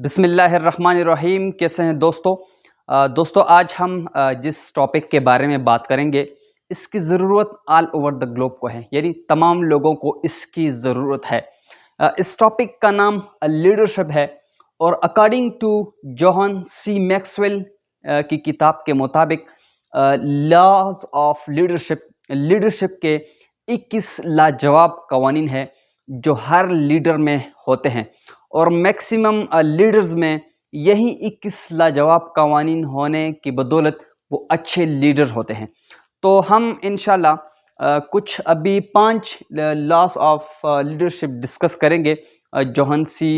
بسم اللہ الرحمن الرحیم. کیسے ہیں دوستو آج ہم جس ٹاپک کے بارے میں بات کریں گے اس کی ضرورت آل اوور دا گلوب کو ہے، یعنی تمام لوگوں کو اس کی ضرورت ہے. اس ٹاپک کا نام لیڈرشپ ہے، اور according to John C Maxwell کی کتاب کے مطابق لاز آف لیڈرشپ کے 21 لاجواب قوانین ہیں جو ہر لیڈر میں ہوتے ہیں، اور میکسیمم لیڈرز میں یہی 21 لاجواب قوانین ہونے کی بدولت وہ اچھے لیڈر ہوتے ہیں. تو ہم انشاءاللہ کچھ ابھی 5 لاس آف لیڈرشپ ڈسکس کریں گے جوہان سی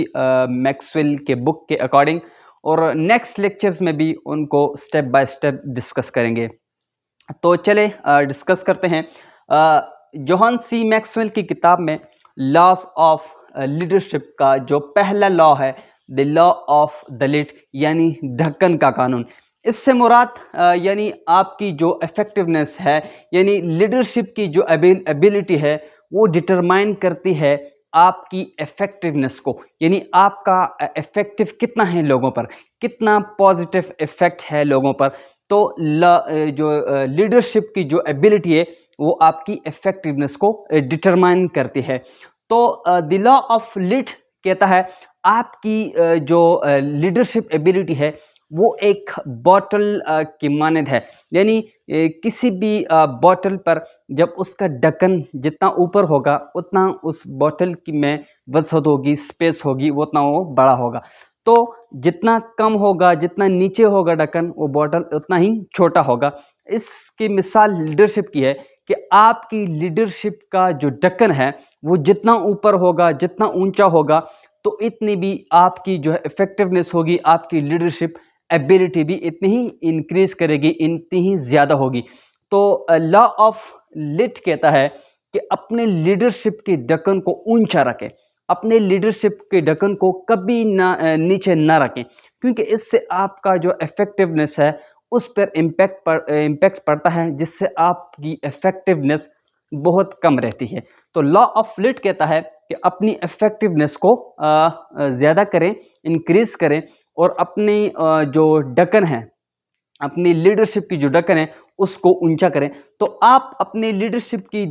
میکسویل کے بک کے اکارڈنگ، اور نیکسٹ لیکچرز میں بھی ان کو سٹیپ بائی سٹیپ ڈسکس کریں گے. تو چلیں ڈسکس کرتے ہیں. جوہان سی میکسویل کی کتاب میں لاس آف لیڈرشپ کا جو پہلا لا ہے، دی لا آف دا لٹ، یعنی ڈھکن کا قانون. اس سے مراد یعنی آپ کی جو افیکٹونیس ہے، یعنی لیڈرشپ کی جو ایبیلٹی ہے وہ ڈٹرمائن کرتی ہے آپ کی افیکٹونیس کو، یعنی آپ کا افیکٹو کتنا ہے لوگوں پر، کتنا پازیٹیو افیکٹ ہے لوگوں پر. تو جو لیڈرشپ کی جو ایبیلٹی ہے وہ آپ کی افیکٹونیس کو ڈٹرمائن کرتی ہے. تو دی لا آف لٹ کہتا ہے آپ کی جو لیڈرشپ ایبیلٹی ہے وہ ایک بوٹل کی مانند ہے، یعنی کسی بھی بوٹل پر جب اس کا ڈھکن جتنا اوپر ہوگا اتنا اس بوٹل کی میں وسعت ہوگی، اسپیس ہوگی، اتنا وہ بڑا ہوگا. تو جتنا کم ہوگا، جتنا نیچے ہوگا ڈھکن، وہ بوٹل اتنا ہی چھوٹا ہوگا. اس کی مثال لیڈرشپ کی ہے کہ آپ کی لیڈرشپ کا جو ڈھکن ہے وہ جتنا اوپر ہوگا، جتنا اونچا ہوگا، تو اتنی بھی آپ کی جو ہے افیکٹونیس ہوگی، آپ کی لیڈرشپ ایبیلٹی بھی اتنی ہی انکریز کرے گی، اتنی ہی زیادہ ہوگی. تو لا آف لٹ کہتا ہے کہ اپنے لیڈرشپ کے ڈھکن کو اونچا رکھیں، اپنے لیڈرشپ کے ڈھکن کو کبھی نیچے نہ رکھیں، کیونکہ اس سے آپ کا جو افیکٹونیس ہے اس پر امپیکٹ پڑتا ہے، جس سے آپ کی افیکٹونیس بہت کم رہتی ہے. تو لا آف لٹ کہتا ہے کہ اپنی افیکٹونیس کو زیادہ کریں، انکریز کریں، اور اپنی جو ڈھکن ہے، اپنی لیڈرشپ کی جو ڈھکن ہے اس کو اونچا کریں. تو آپ اپنی لیڈرشپ کی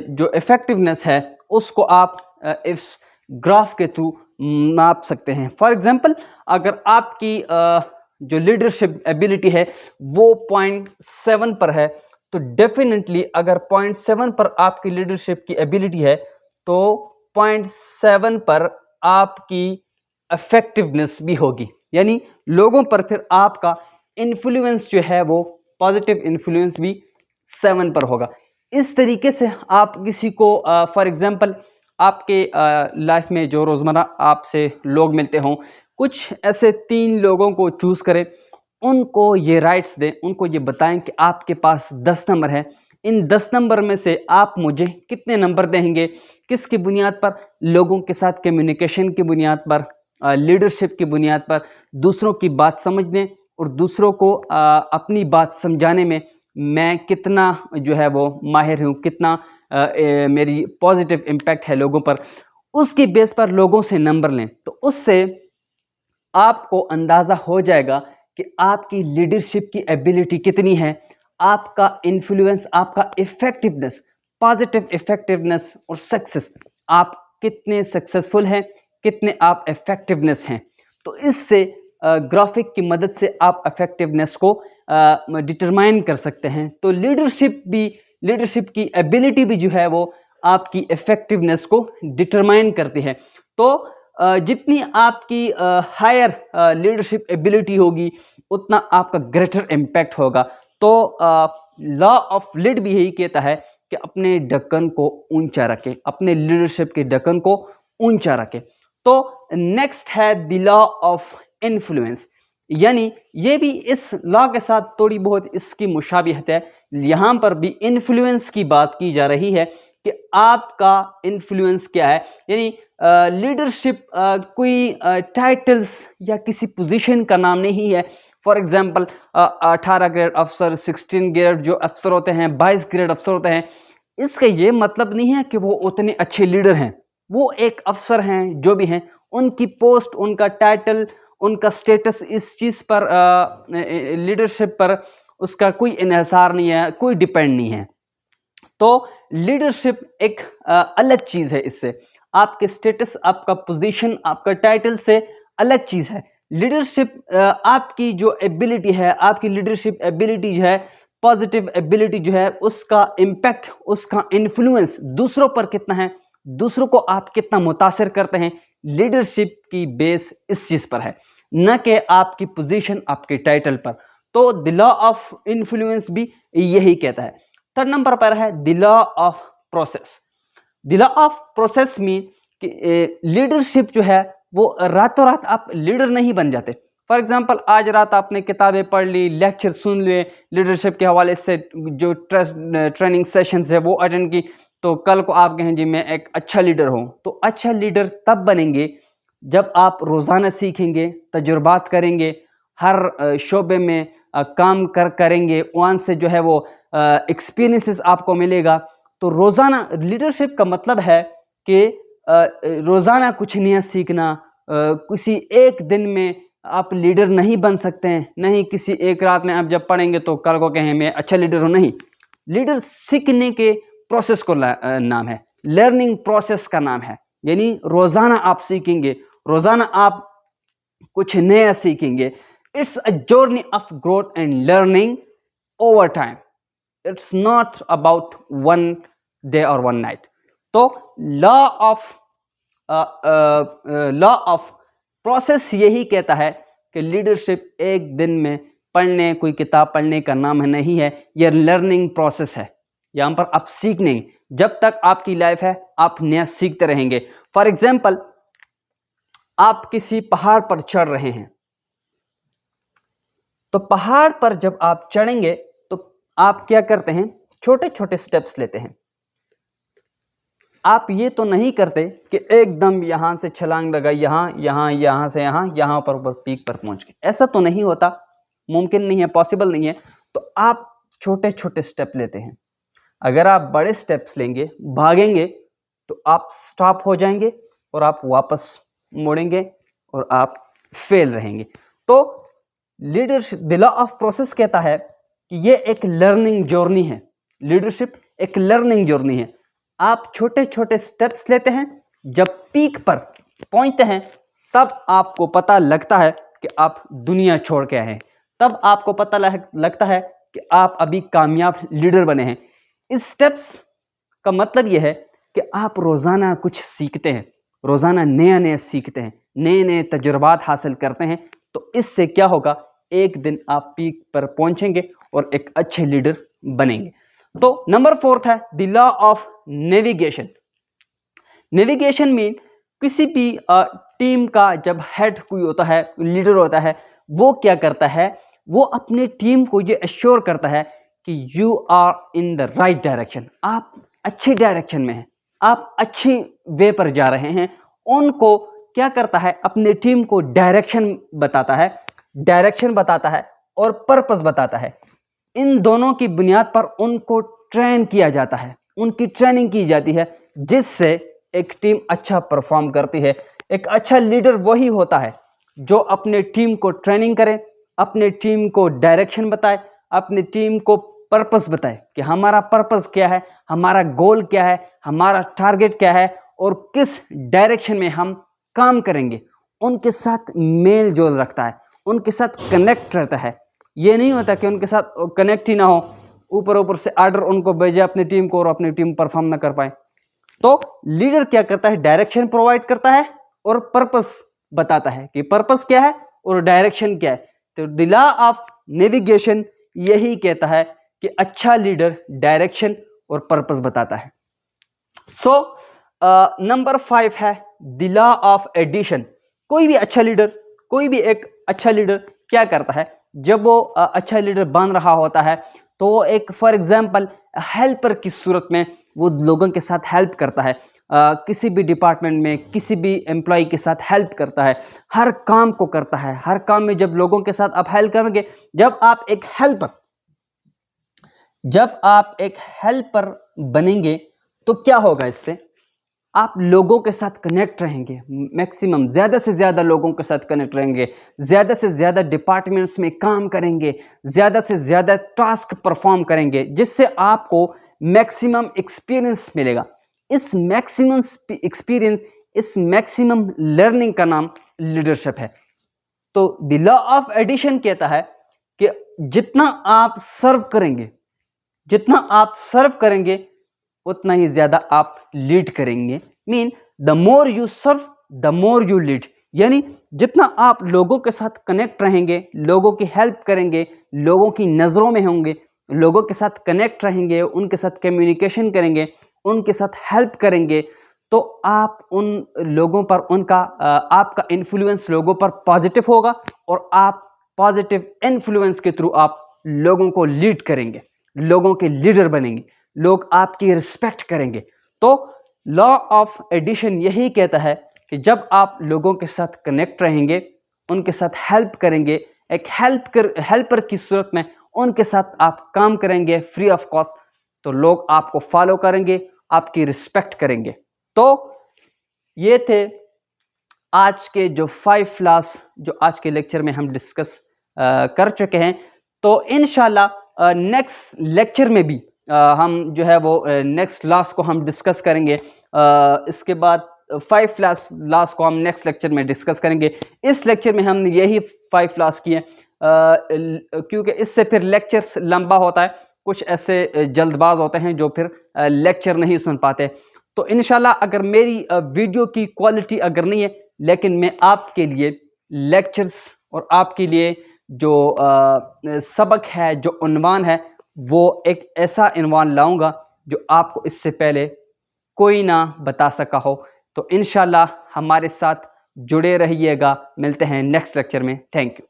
جو افیکٹونیس ہے اس کو آپ اس گراف کے تھرو ناپ سکتے ہیں. فار ایگزامپل، اگر آپ کی جو لیڈرشپ ایبیلٹی ہے وہ 0.7 پر ہے، تو ڈیفینیٹلی اگر 0.7 پر آپ کی لیڈرشپ کی ایبیلٹی ہے تو 0.7 پر آپ کی افیکٹونیس بھی ہوگی، یعنی لوگوں پر پھر آپ کا انفلوئنس جو ہے وہ پازیٹیو انفلوئنس بھی 7 پر ہوگا. اس طریقے سے آپ کسی کو فار ایگزامپل آپ کے لائف میں جو روزمرہ آپ سے لوگ ملتے ہوں، کچھ ایسے 3 لوگوں کو چوز کریں، ان کو یہ رائٹس دیں، ان کو یہ بتائیں کہ آپ کے پاس 10 نمبر ہے، ان 10 نمبر میں سے آپ مجھے کتنے نمبر دیں گے، کس کی بنیاد پر؟ لوگوں کے ساتھ کمیونیکیشن کی بنیاد پر، لیڈرشپ کی بنیاد پر، دوسروں کی بات سمجھنے اور دوسروں کو اپنی بات سمجھانے میں کتنا جو ہے وہ ماہر ہوں، کتنا میری پازیٹیو امپیکٹ ہے لوگوں پر، اس کی بیس پر لوگوں سے نمبر لیں. تو اس سے آپ کو اندازہ ہو جائے گا کہ آپ کی لیڈرشپ کی ایبیلٹی کتنی ہے، آپ کا انفلوئنس، آپ کا افیکٹونیس، پازیٹیو افیکٹونیس اور سکسیس، آپ کتنے سکسیسفل ہیں، کتنے آپ افیکٹونیس ہیں. تو اس سے گرافک کی مدد سے آپ افیکٹونیس کو ڈٹرمائن کر سکتے ہیں. تو لیڈرشپ کی ایبیلٹی بھی جو ہے وہ آپ کی افیکٹونیس کو ڈٹرمائن کرتی ہے. تو جتنی آپ کی ہائر لیڈرشپ ایبیلٹی ہوگی اتنا آپ کا گریٹر امپیکٹ ہوگا. تو لا آف لٹ بھی یہی کہتا ہے کہ اپنے ڈھکن کو اونچا رکھیں، اپنے لیڈرشپ کے ڈھکن کو اونچا رکھیں. تو نیکسٹ ہے دی لا آف انفلوئنس، یعنی یہ بھی اس لا کے ساتھ تھوڑی بہت اس کی مشابہت ہے. یہاں پر بھی انفلوئنس کی بات کی جا رہی ہے کہ آپ کا انفلوئنس کیا ہے، یعنی لیڈرشپ کوئی ٹائٹلز یا کسی پوزیشن کا نام نہیں ہے. فار ایگزامپل 18 گریڈ افسر، 16 گریڈ جو افسر ہوتے ہیں، 22 گریڈ افسر ہوتے ہیں، اس کا یہ مطلب نہیں ہے کہ وہ اتنے اچھے لیڈر ہیں. وہ ایک افسر ہیں، جو بھی ہیں، ان کی پوسٹ، ان کا ٹائٹل، ان کا اسٹیٹس اس چیز پر لیڈرشپ پر اس کا کوئی انحصار نہیں ہے, کوئی ڈپینڈ نہیں ہے. تو لیڈرشپ ایک الگ چیز ہے, اس سے آپ کے اسٹیٹس, آپ کا پوزیشن, آپ کا ٹائٹل سے الگ چیز ہے. لیڈرشپ آپ کی جو ایبلٹی ہے, آپ کی لیڈرشپ ایبلٹی جو ہے, پازیٹیو ایبلٹی جو ہے, اس کا امپیکٹ, اس کا انفلوئنس دوسروں پر کتنا ہے, دوسروں کو آپ کتنا متاثر کرتے ہیں, لیڈرشپ کی بیس اس چیز پر ہے, نہ کہ آپ کی پوزیشن, آپ کے ٹائٹل پر. تو دی لا آف انفلوئنس بھی یہی کہتا ہے. تھرڈ نمبر پر ہے the law of process. The law of process میں کہ لیڈرشپ جو ہے وہ راتوں رات آپ لیڈر نہیں بن جاتے. فار ایگزامپل آج رات آپ نے کتابیں پڑھ لی, لیکچر سن لیے لیڈرشپ کے حوالے سے, جو ٹریننگ سیشنز ہے وہ اٹینڈ کی, تو کل کو آپ کہیں جی میں ایک اچھا لیڈر ہوں. تو اچھا لیڈر تب بنیں گے جب آپ روزانہ سیکھیں گے, تجربات کریں گے, ہر شعبے میں کام کریں گے, وہاں سے جو ہے وہ ایکسپیرینسز آپ کو ملے گا. تو روزانہ لیڈرشپ کا مطلب ہے کہ روزانہ کچھ نیا سیکھنا. کسی ایک دن میں آپ لیڈر نہیں بن سکتے ہیں, نہیں کسی ایک رات میں آپ جب پڑھیں گے تو کل کو کہیں میں اچھا لیڈر ہوں. نہیں, لیڈر سیکھنے کے پروسیس کو نام ہے, لرننگ پروسیس کا نام ہے. یعنی روزانہ آپ سیکھیں گے, روزانہ آپ کچھ نیا سیکھیں گے. It's a journey of growth and learning over time. It's not about one day اور ون نائٹ. تو لا آف پروسیس یہی کہتا ہے کہ لیڈرشپ ایک دن میں پڑھنے, کوئی کتاب پڑھنے کا نام نہیں ہے, یہ لرننگ پروسیس ہے. یہاں پر آپ سیکھنے, جب تک آپ کی لائف ہے آپ نیا سیکھتے رہیں گے. فار ایگزامپل آپ کسی پہاڑ پر چڑھ رہے ہیں, تو پہاڑ پر جب آپ چڑھیں گے تو آپ کیا کرتے ہیں, چھوٹے چھوٹے سٹیپس لیتے ہیں. آپ یہ تو نہیں کرتے کہ ایک دم یہاں سے چھلانگ لگائی, یہاں سے یہاں پر پیک پر پہنچ گئے. ایسا تو نہیں ہوتا, ممکن نہیں ہے, پاسبل نہیں ہے. تو آپ چھوٹے چھوٹے سٹیپ لیتے ہیں. اگر آپ بڑے سٹیپس لیں گے, بھاگیں گے, تو آپ سٹاپ ہو جائیں گے اور آپ واپس مڑیں گے اور آپ فیل رہیں گے. تو leadership, the law of process کہتا ہے کہ یہ ایک لرننگ جرنی ہے. لیڈرشپ ایک لرننگ جرنی ہے. آپ چھوٹے چھوٹے سٹیپس لیتے ہیں, جب پیک پر پہنچتے ہیں تب آپ کو پتہ لگتا ہے کہ آپ دنیا چھوڑ کے آئے ہیں, تب آپ کو پتہ لگتا ہے کہ آپ ابھی کامیاب لیڈر بنے ہیں. اس سٹیپس کا مطلب یہ ہے کہ آپ روزانہ کچھ سیکھتے ہیں, روزانہ نیا سیکھتے ہیں, نئے تجربات حاصل کرتے ہیں. تو اس سے کیا ہوگا, ایک دن آپ پیک پر پہنچیں گے اور ایک اچھے لیڈر بنیں گے. تو نمبر 4 ہے the law of navigation. Navigation میں کسی بھی ٹیم کا جب ہیڈ کوئی ہوتا ہے, لیڈر ہوتا ہے, وہ کیا کرتا ہے, وہ اپنے ٹیم کو یہ ایشور کرتا ہے کہ you are in the right direction. آپ اچھی ڈائریکشن میں ہیں, آپ اچھی وے پر جا رہے ہیں. ان کو کیا کرتا ہے, اپنے ٹیم کو ڈائریکشن بتاتا ہے اور پرپس بتاتا ہے. ان دونوں کی بنیاد پر ان کو ٹرین کیا جاتا ہے, ان کی ٹریننگ کی جاتی ہے, جس سے ایک ٹیم اچھا پرفارم کرتی ہے. ایک اچھا لیڈر وہی ہوتا ہے جو اپنے ٹیم کو ٹریننگ کرے, اپنے ٹیم کو ڈائریکشن بتائے, اپنے ٹیم کو پرپس بتائے کہ ہمارا پرپس کیا ہے, ہمارا گول کیا ہے, ہمارا ٹارگٹ کیا ہے اور کس ڈائریکشن میں ہم کام کریں گے. ان کے ساتھ میل جول رکھتا ہے, ان کے ساتھ کنیکٹ رہتا ہے. یہ نہیں ہوتا کہ ان کے ساتھ کنیکٹ ہی نہ ہو, اوپر سے آرڈر ان کو بھیجے اپنی ٹیم کو اور اپنی ٹیم پرفارم نہ کر پائے. تو لیڈر کیا کرتا ہے, ڈائریکشن پرووائڈ کرتا ہے اور پرپس بتاتا ہے کہ پرپس کیا ہے اور ڈائریکشن کیا ہے. تو دی لا آف نیویگیشن یہی کہتا ہے کہ اچھا لیڈر ڈائریکشن اور پرپس بتاتا ہے. سو نمبر 5 ہے دی لا آف ایڈیشن. کوئی بھی ایک اچھا لیڈر کیا کرتا ہے, جب وہ اچھا لیڈر بن رہا ہوتا ہے تو وہ ایک فار ایگزامپل ہیلپر کی صورت میں وہ لوگوں کے ساتھ ہیلپ کرتا ہے. کسی بھی ڈپارٹمنٹ میں کسی بھی امپلائی کے ساتھ ہیلپ کرتا ہے, ہر کام کو کرتا ہے. ہر کام میں جب لوگوں کے ساتھ آپ ہیلپ کریں گے, جب آپ ایک ہیلپر بنیں گے تو کیا ہوگا, اس سے آپ لوگوں کے ساتھ کنیکٹ رہیں گے، میکسیمم زیادہ سے زیادہ لوگوں کے ساتھ کنیکٹ رہیں گے، زیادہ سے زیادہ ڈپارٹمنٹس میں کام کریں گے، زیادہ سے زیادہ ٹاسک پرفارم کریں گے، جس سے آپ کو میکسیمم ایکسپیرئنس ملے گا۔ اس میکسیمم ایکسپیرئنس، اس میکسیمم لرننگ کا نام لیڈرشپ ہے۔ تو دی لا آف ایڈیشن کہتا ہے کہ جتنا آپ سرو کریں گے، جتنا آپ سرو کریں گے اتنا ہی زیادہ آپ لیڈ کریں گے۔ مین the more you serve the more you lead, یعنی جتنا آپ لوگوں کے ساتھ کنیکٹ رہیں گے، لوگوں کی ہیلپ کریں گے، لوگوں کی نظروں میں ہوں گے، لوگوں کے ساتھ کنیکٹ رہیں گے، ان کے ساتھ کمیونیکیشن کریں گے، ان کے ساتھ ہیلپ کریں گے، تو آپ ان لوگوں پر آپ کا انفلوئنس لوگوں پر پازیٹیو ہوگا، اور آپ پازیٹیو انفلوئنس کے تھرو آپ لوگوں کو لیڈ کریں گے، لوگوں کے لیڈر بنیں گے، لوگ آپ کی رسپیکٹ کریں گے۔ تو لا آف ایڈیشن یہی کہتا ہے کہ جب آپ لوگوں کے ساتھ کنیکٹ رہیں گے، ان کے ساتھ ہیلپ کریں گے، ایک ہیلپر کی صورت میں ان کے ساتھ آپ کام کریں گے فری آف کاسٹ، تو لوگ آپ کو فالو کریں گے، آپ کی رسپیکٹ کریں گے۔ تو یہ تھے آج کے جو 5 لاس جو آج کے لیکچر میں ہم ڈسکس کر چکے ہیں۔ تو انشاءاللہ نیکسٹ لیکچر میں بھی ہم جو ہے وہ نیکسٹ لاس کو ہم ڈسکس کریں گے۔ اس کے بعد 5 لاس کو ہم نیکسٹ لیکچر میں ڈسکس کریں گے۔ اس لیکچر میں ہم نے یہی 5 لاس کیے، کیونکہ اس سے پھر لیکچرز لمبا ہوتا ہے، کچھ ایسے جلد باز ہوتے ہیں جو پھر لیکچر نہیں سن پاتے۔ تو انشاءاللہ اگر میری ویڈیو کی کوالٹی اگر نہیں ہے، لیکن میں آپ کے لیے لیکچرز اور آپ کے لیے جو سبق ہے، جو عنوان ہے، وہ ایک ایسا عنوان لاؤں گا جو آپ کو اس سے پہلے کوئی نہ بتا سکا ہو۔ تو انشاءاللہ ہمارے ساتھ جڑے رہیے گا، ملتے ہیں نیکسٹ لیکچر میں۔ Thank you.